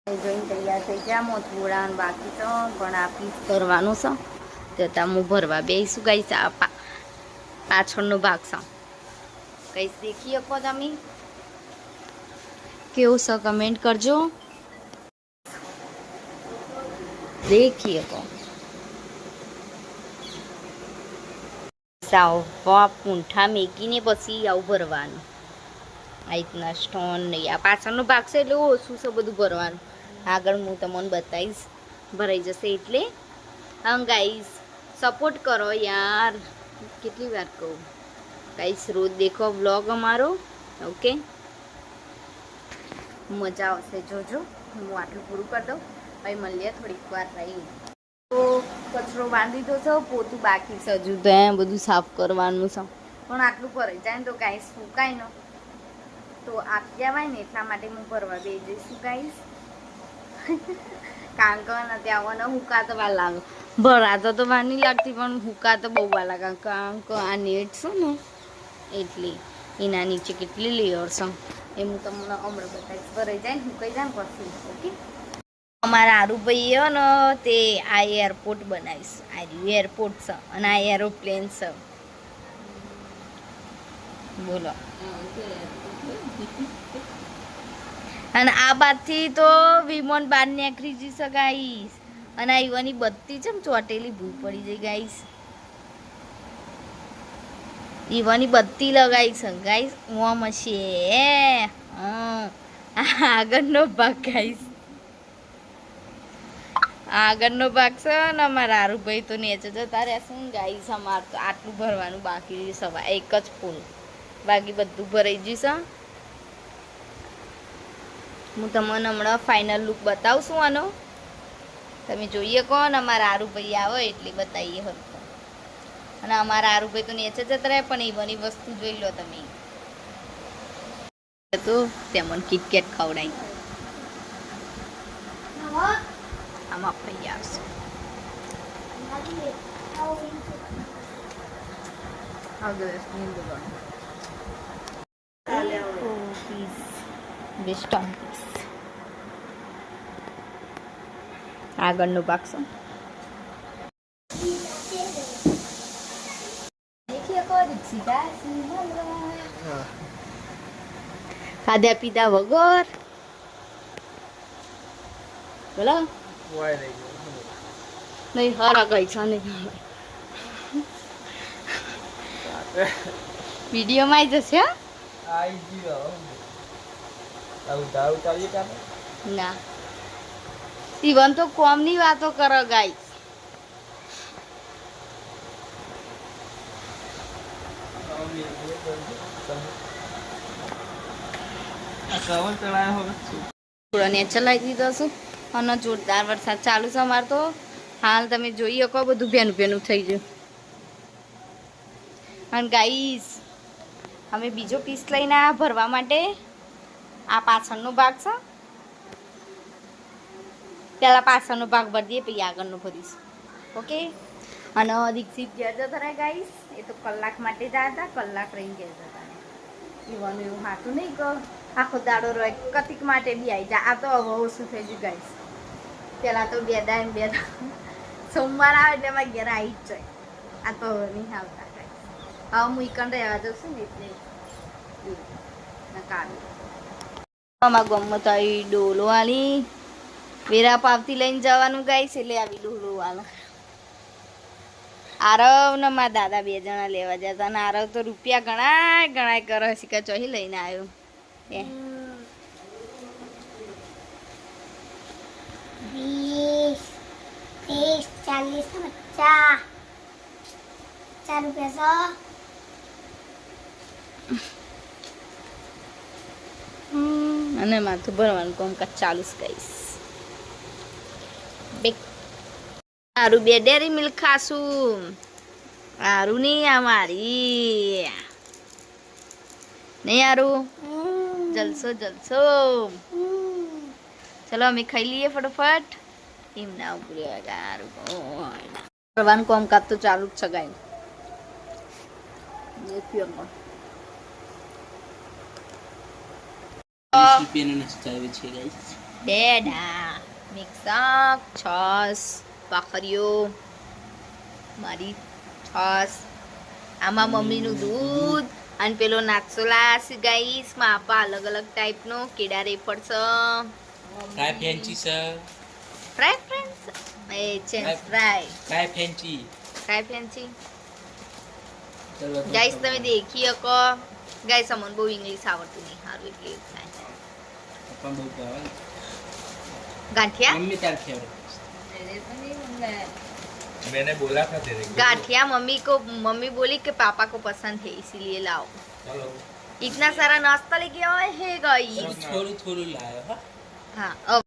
જોઈને તૈયાર થઈ ગયા મોથુરાન બાકી તો પણ આ પીસ કરવાનું છે તો હું ભરવા બેસું ગઈશ આ પાછળનો ભાગ છે કઈશ દેખી શકો તમે કેવું છે કમેન્ટ કરજો દેખી શકો સાવ પૂંઠા મેકીને પછી આવું ભરવાનું આ રીતના સ્ટોન નહીં આ પાછળનો ભાગ છે એટલે ઓછું છે બધું ભરવાનું આગળ હું તમને બતાવીશ ભરાઈ જશે એટલે હા ગાઈસ સપોર્ટ કરો યાર કેટલી વાર કહું ગાઈસ રોજ દેખો વ્લોગ અમારો ઓકે મજા આવશે જોજો હું આટલું પૂરું કરી દઉં ભાઈ મળીએ થોડીક વાર રહી તો કચરો બાંધી દો છો પોતું બાકી છે હજુ તો એમ બધું સાફ કરવાનું છે પણ આટલું ભરાઈ જાય ને તો ગાઈસ ફૂંકાય ન તો આપી જવાય ને એટલા માટે હું ભરવા બે જઈશું ગાઈસ કારણ કે નથી આવવાનો હુકા તો વાર લાગે ભરાતો તો વાર નહીં લાગતી પણ હુકા તો બહુ વાર લાગે કારણ કે આ નેટ છે ને એટલે એના નીચે કેટલી લેયર છે એ હું તમને હમણાં બતાવીશ ભરાઈ જાય ને હુકાઈ જાય ને પછી ઓકે અમારા આરુભાઈએ ને તે આ એરપોર્ટ બનાવીશ આ એરપોર્ટ છે અને આ એરોપ્લેન છે બોલો અને આ બાદથી તો વિમાન બહાર નીકળી જશે ગાઈસ અને આ ઈવાની બત્તી છે ચોટેલી ભૂલ પડી જાય ગાઈસ ઈવાની બત્તી લગાવી છે ગાઈસ ઓમ હશે આગળનો ભાગ ગાઈસ આગળનો ભાગ છે ને અમારા આરુભાઈ તો નીચે જતા રહેશે ને ગાઈસ અમારે તો આટલું ભરવાનું બાકી સવા એક જ ફૂલ બાકી બધું ભરાઈ જશે હું તમને હમણાં ફાઇનલ લુક બતાવશું આનો તમે જોઈએ કોણ અમારા આરુભાઈ આવે એટલે બતાવીએ હોત અને અમારા આરુભાઈ તો નીચે જતા રહે પણ એ બની વસ્તુ જોઈ લો તમે તો તેમને કિટકેટ ખવડાવી આમાં ભાઈ આવશે બેસ્ટ ઓન પીસ આગળનો ભાગ છે ખાધા પીધા વગર બોલો નહીં હારા ગઈ છે નહીં વિડીયોમાં આવી જશે ના શિવન તો કોમની વાતો કરો ગાઈ ચલાવી દીધો છું અને જોરદાર વરસાદ ચાલુ છે અમારે તો હાલ તમે જોઈ શકો બધું ભેનું ભેનું થઈ ગયું અને ગાઈસ અમે બીજો પીસ લઈને આ ભરવા માટે આ પાછળનો ભાગ છે પહેલાં પાછળનો ભાગ ભરી દઈએ પછી આગળનો ભરીશું ઓકે અને દીક્ષિત ઘેર જતા રહે ગાઈસ એ તો કલાક માટે જાય હતા કલાક રહીને ઘેર જતા રહે એવાનું એવું હાથું નહીં કહો આખો દાડો રહે કતિક માટે બી આવી જાય આ તો હવે ઓછું થઈ ગયું ગાઈસ પહેલાં તો બે દાય બે સોમવાર આવે એટલે એમાં ઘેર આવી જ જાય આ તો નહીં આવતા ગાઈસ હવે હું ઈકન રહેવા જઉં છું ને એટલે કાઢું અમારા ગામમાં તો આવી ડોલો વાળી વેરા પાવથી લઈને જવાનું ગાઈસ એટલે આવી ડોલો વાળા આરવ ને મારા દાદા બે જણા લેવા જતા અને આરવ તો રૂપિયા ઘણા ઘણા કરો શીખા ચોહી લઈને આવ્યો એ 20, 30, 40, 50 રૂપિયા અને માથું ભરવાનું કામકાજ ચાલુ જ કહીશ સારું બે ડેરી મિલ્ક ખાશું સારું નહીં આ મારી નહીં સારું જલસો જલસો ચલો અમે ખાઈ લઈએ ફટોફટ એમ ના ઉભું સારું ભરવાનું કામકાજ તો ચાલુ જ છે ગાય પેન નસ્તા આવે છે ગાઈસ ડેડા મિક્સઅપ છસ ભાખરીઓ મારી છસ આમાં મમ્મીનું દૂધ અને પેલો નાસ્તો લાશ ગાઈસ માં આપા અલગ અલગ ટાઈપનો કેડા રેફર છે काय फॅन्सी सर ફ્રાય ફ્રેન્ડ્સ એ ચેન્જ ફ્રાય काय फॅन्सी ફ્રાય ફેન્સી ગાઈસ તમે દેખી શકો ગાઈસ અમને બહુ ઇંગ્લિશ આવડતું નહીં સારું એટલે એવું થાય पप्पा बहुत गावा ગાંઠિયા मम्मी तार फेवरेट मैंने बोला था तेरे को गांठिया मम्मी बोली कि पापा को पसंद है इसीलिए लाओ चलो इतना सारा नाश्ता लेके आए है गाइस थोड़ी थोड़ी लाया हाँ हाँ अब